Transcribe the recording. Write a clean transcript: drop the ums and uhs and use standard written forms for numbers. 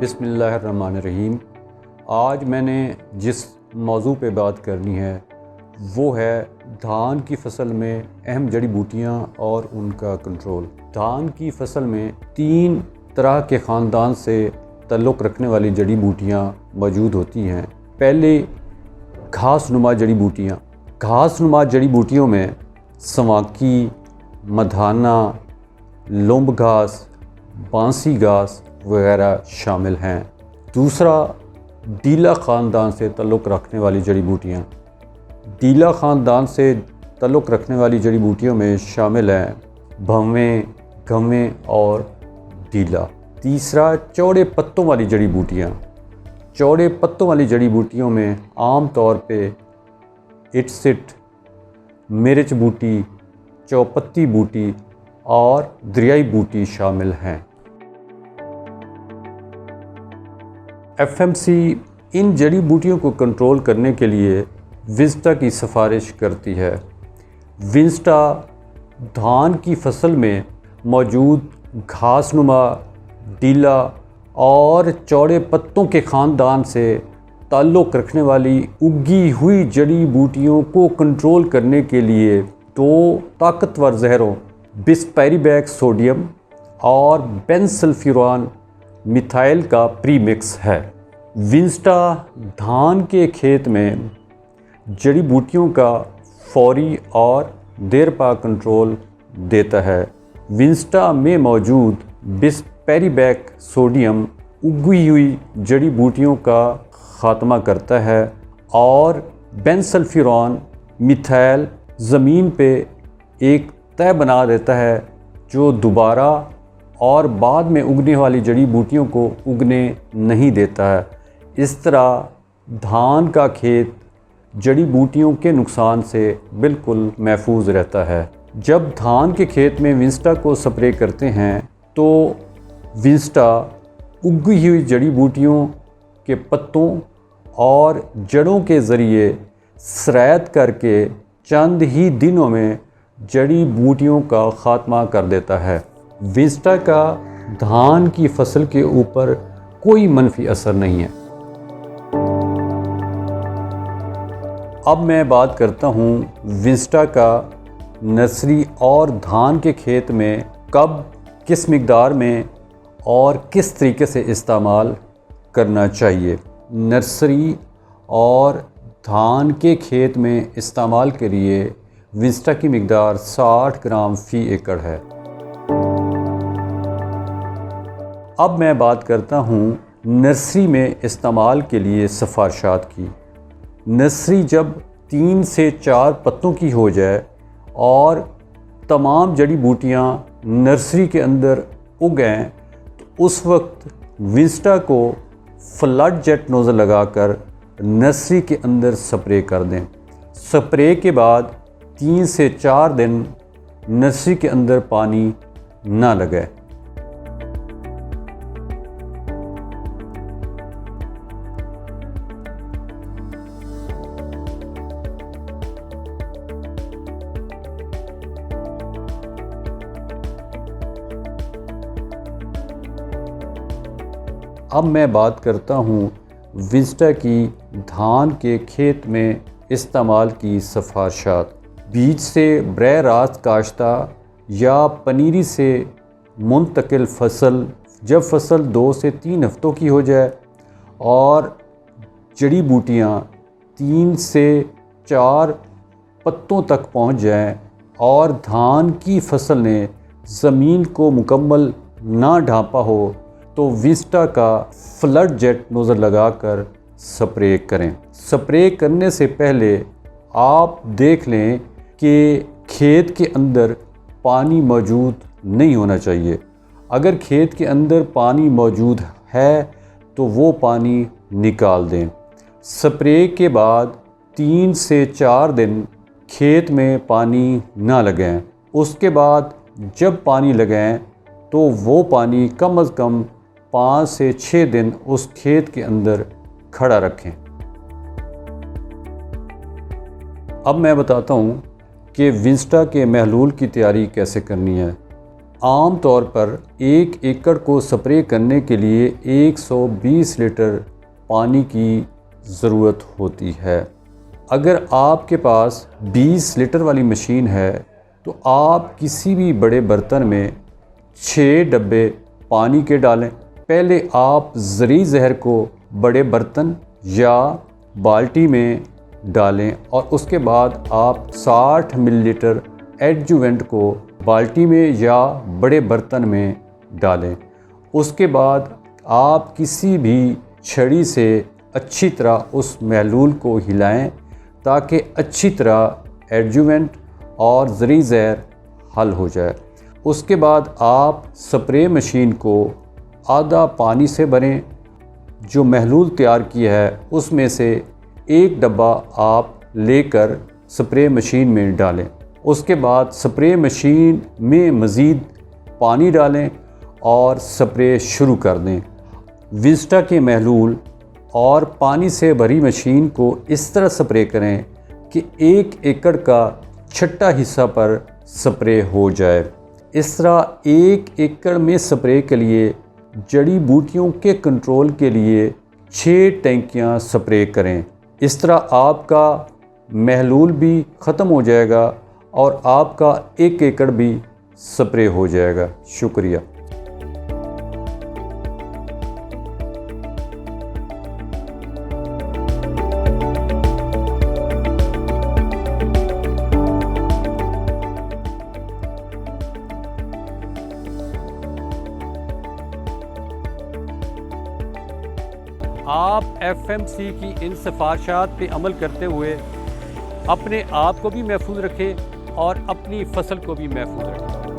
बिस्मिल्लाहिर्रहमानिर्रहीम। आज मैंने जिस मौजू पे बात करनी है वो है धान की फसल में अहम जड़ी बूटियाँ और उनका कंट्रोल। धान की फसल में 3 तरह के ख़ानदान से ताल्लुक़ रखने वाली जड़ी बूटियाँ मौजूद होती हैं। पहले घास नुमा जड़ी बूटियाँ। घास नुमा जड़ी बूटियों में संवाकी, मधाना, लुम्ब घास, बांसी घास वगैरह शामिल हैं। दूसरा, डीला ख़ानदान से ताल्लुक़ रखने वाली जड़ी बूटियाँ। डीला ख़ानदान से ताल्लुक़ रखने वाली जड़ी बूटियों में शामिल हैं भंवें, गंवें और डीला। तीसरा, चौड़े पत्तों वाली जड़ी बूटियाँ। चौड़े पत्तों वाली जड़ी बूटियों में आम तौर पे इटसिट, मिर्च बूटी, चौपत्ती बूटी और दरियाई बूटी शामिल हैं। FMC इन जड़ी बूटियों को कंट्रोल करने के लिए विंस्टा की सिफारिश करती है। विंस्टा धान की फसल में मौजूद घासनुमा, डीला और चौड़े पत्तों के ख़ानदान से ताल्लुक़ रखने वाली उगी हुई जड़ी बूटियों को कंट्रोल करने के लिए 2 ताकतवर जहरों बिस्पेरिडोक सोडियम और बेंसल्फ्यूरान मिथाइल का प्रीमिक्स है। विंस्टा धान के खेत में जड़ी बूटियों का फौरी और देरपा कंट्रोल देता है। विंस्टा में मौजूद बिस्पेरिडोक सोडियम उगी हुई जड़ी बूटियों का ख़ात्मा करता है और बेंसल्फ्यूरान मिथाइल ज़मीन पे एक तह बना देता है जो दोबारा और बाद में उगने वाली जड़ी बूटियों को उगने नहीं देता है। इस तरह धान का खेत जड़ी बूटियों के नुकसान से बिल्कुल महफूज रहता है। जब धान के खेत में विंस्टा को स्प्रे करते हैं तो विंस्टा उगी हुई जड़ी बूटियों के पत्तों और जड़ों के ज़रिए सरायत करके चंद ही दिनों में जड़ी बूटियों का ख़ात्मा कर देता है। विंस्टा का धान की फसल के ऊपर कोई मनफी असर नहीं है। अब मैं बात करता हूँ विंस्टा का नर्सरी और धान के खेत में कब, किस मिक़दार में और किस तरीके से इस्तेमाल करना चाहिए। नर्सरी और धान के खेत में इस्तेमाल के लिए विंस्टा की मिक़दार 60 ग्राम फ़ी एकड़ है। अब मैं बात करता हूँ नर्सरी में इस्तेमाल के लिए सिफारिशात की। नर्सरी जब 3 से 4 पत्तों की हो जाए और तमाम जड़ी बूटियाँ नर्सरी के अंदर उगें तो उस वक्त विंस्टा को फ्लड जेट नोज़ल लगाकर नर्सरी के अंदर स्प्रे कर दें। स्प्रे के बाद 3 से 4 दिन नर्सरी के अंदर पानी ना लगे। अब मैं बात करता हूँ विंस्टा की धान के खेत में इस्तेमाल की सिफारिशात। बीज से बरह रास्त काश्ता या पनीरी से मुंतकिल फसल जब फसल 2 से 3 हफ्तों की हो जाए और जड़ी बूटियाँ 3 से 4 पत्तों तक पहुँच जाएं और धान की फसल ने ज़मीन को मुकम्मल ना ढांपा हो तो विंस्टा का फ्लड जेट नोज़ल लगाकर स्प्रे करें। स्प्रे करने से पहले आप देख लें कि खेत के अंदर पानी मौजूद नहीं होना चाहिए। अगर खेत के अंदर पानी मौजूद है तो वो पानी निकाल दें। स्प्रे के बाद 3 से 4 दिन खेत में पानी ना लगाएं। उसके बाद जब पानी लगाएं तो वो पानी कम से कम 5 से 6 दिन उस खेत के अंदर खड़ा रखें। अब मैं बताता हूँ कि विंस्टा के महलूल की तैयारी कैसे करनी है। आम तौर पर 1 एकड़ को स्प्रे करने के लिए 120 लीटर पानी की ज़रूरत होती है। अगर आपके पास 20 लीटर वाली मशीन है तो आप किसी भी बड़े बर्तन में 6 डब्बे पानी के डालें। पहले आप ज़री जहर को बड़े बर्तन या बाल्टी में डालें और उसके बाद आप 60 मिलीलीटर एडजुवेंट को बाल्टी में या बड़े बर्तन में डालें। उसके बाद आप किसी भी छड़ी से अच्छी तरह उस महलूल को हिलाएं ताकि अच्छी तरह एडजुवेंट और ज़री ज़हर हल हो जाए। उसके बाद आप स्प्रे मशीन को आधा पानी से भरें। जो महलूल तैयार किया है उसमें से 1 डब्बा आप लेकर स्प्रे मशीन में डालें। उसके बाद स्प्रे मशीन में मज़ीद पानी डालें और स्प्रे शुरू कर दें। विंस्टा के महलूल और पानी से भरी मशीन को इस तरह स्प्रे करें कि 1 एकड़ का छठा हिस्सा पर स्प्रे हो जाए। इस तरह 1 एकड़ में स्प्रे के लिए जड़ी बूटियों के कंट्रोल के लिए 6 टैंकियां स्प्रे करें। इस तरह आपका महलूल भी ख़त्म हो जाएगा और आपका 1 एकड़ भी स्प्रे हो जाएगा। शुक्रिया। आप FMC की इन सिफारिशात पे अमल करते हुए अपने आप को भी महफूज रखें और अपनी फसल को भी महफूज रखें।